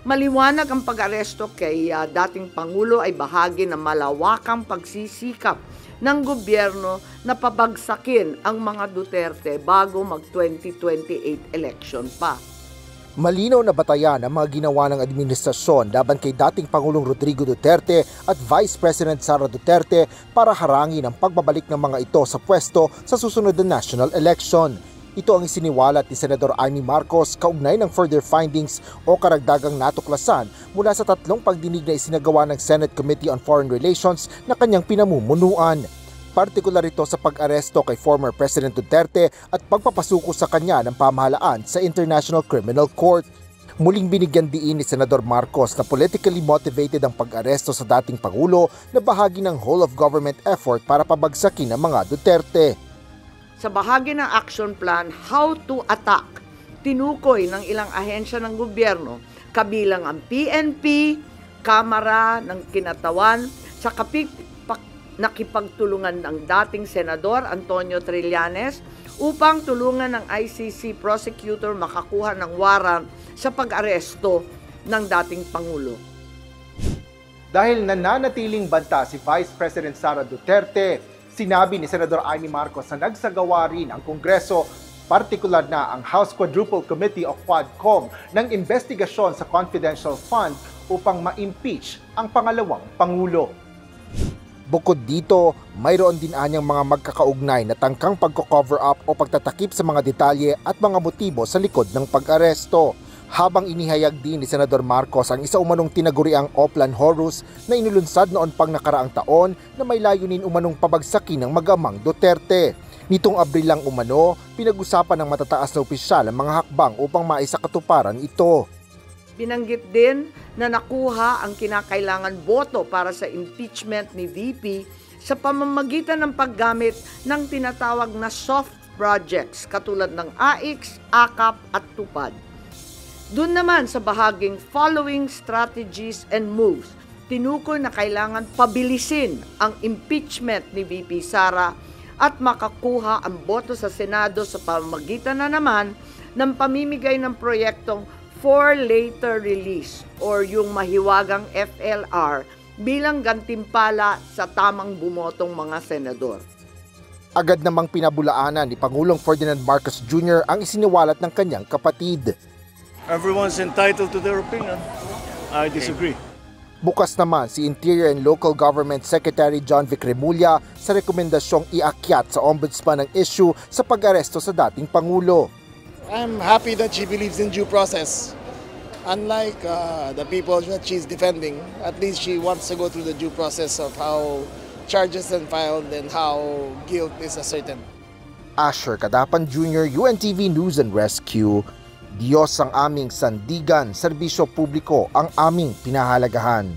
Maliwanag ang pag-aresto kay dating Pangulo ay bahagi ng malawakang pagsisikap ng gobyerno na pabagsakin ang mga Duterte bago mag-2028 election pa. Malinaw na batayan ang mga ginawa ng administrasyon laban kay dating Pangulong Rodrigo Duterte at Vice President Sara Duterte para harangin ang pagbabalik ng mga ito sa pwesto sa susunod na national election. Ito ang isiniwalat ni Senador Amy Marcos kaugnay ng further findings o karagdagang natuklasan mula sa 3 pagdinig na isinagawa ng Senate Committee on Foreign Relations na kanyang pinamumunuan. Partikular ito sa pag-aresto kay former President Duterte at pagpapasuko sa kanya ng pamahalaan sa International Criminal Court. Muling binigyan diin ni Senador Marcos na politically motivated ang pag-aresto sa dating Pangulo na bahagi ng whole of government effort para pabagsakin ang mga Duterte. Sa bahagi ng action plan, How to Attack, tinukoy ng ilang ahensya ng gobyerno, kabilang ang PNP, Kamara ng Kinatawan, sa nakipagtulungan ng dating Senador Antonio Trillanes upang tulungan ng ICC prosecutor makakuha ng warrant sa pag-aresto ng dating Pangulo. Dahil nananatiling banta si Vice President Sara Duterte, sinabi ni Senador Amy Marcos na nagsagawa rin ang Kongreso, partikular na ang House Quadruple Committee o QUADCOM, ng investigasyon sa confidential fund upang ma-impeach ang pangalawang Pangulo. Bukod dito, mayroon din anyang mga magkakaugnay na tangkang pagko-cover up o pagtatakip sa mga detalye at mga motibo sa likod ng pag-aresto. Habang inihayag din ni Senador Marcos ang isa umanong tinaguriang Oplan Horus na inulunsad noon pang nakaraang taon na may layunin umanong pabagsakin ng mag-amang Duterte. Nitong Abril lang umano, pinag-usapan ng matataas na opisyal ang mga hakbang upang maisakatuparan ito. Binanggit din na nakuha ang kinakailangan boto para sa impeachment ni VP sa pamamagitan ng paggamit ng tinatawag na soft projects katulad ng AIX, AKAP at TUPAD. Doon naman sa bahaging following strategies and moves, tinukoy na kailangan pabilisin ang impeachment ni VP Sara at makakuha ang boto sa Senado sa pamamagitan na naman ng pamimigay ng proyektong for later release or yung mahiwagang FLR bilang gantimpala sa tamang bumotong mga senador. Agad namang pinabulaanan ni Pangulong Ferdinand Marcos Jr. ang isiniwalat ng kanyang kapatid. Everyone's entitled to their opinion. I disagree. Bukas naman si Interior and Local Government Secretary John Vic Remulla sa rekomendasyong iakyat sa ombudsman ang issue sa pag-aresto sa dating Pangulo. I'm happy that she believes in due process. Unlike the people that she's defending, at least she wants to go through the due process of how charges are filed and how guilt is ascertained. Asher Cadapan Jr., UNTV News and Rescue. Diyos ang aming sandigan, serbisyo publiko ang aming pinahalagahan.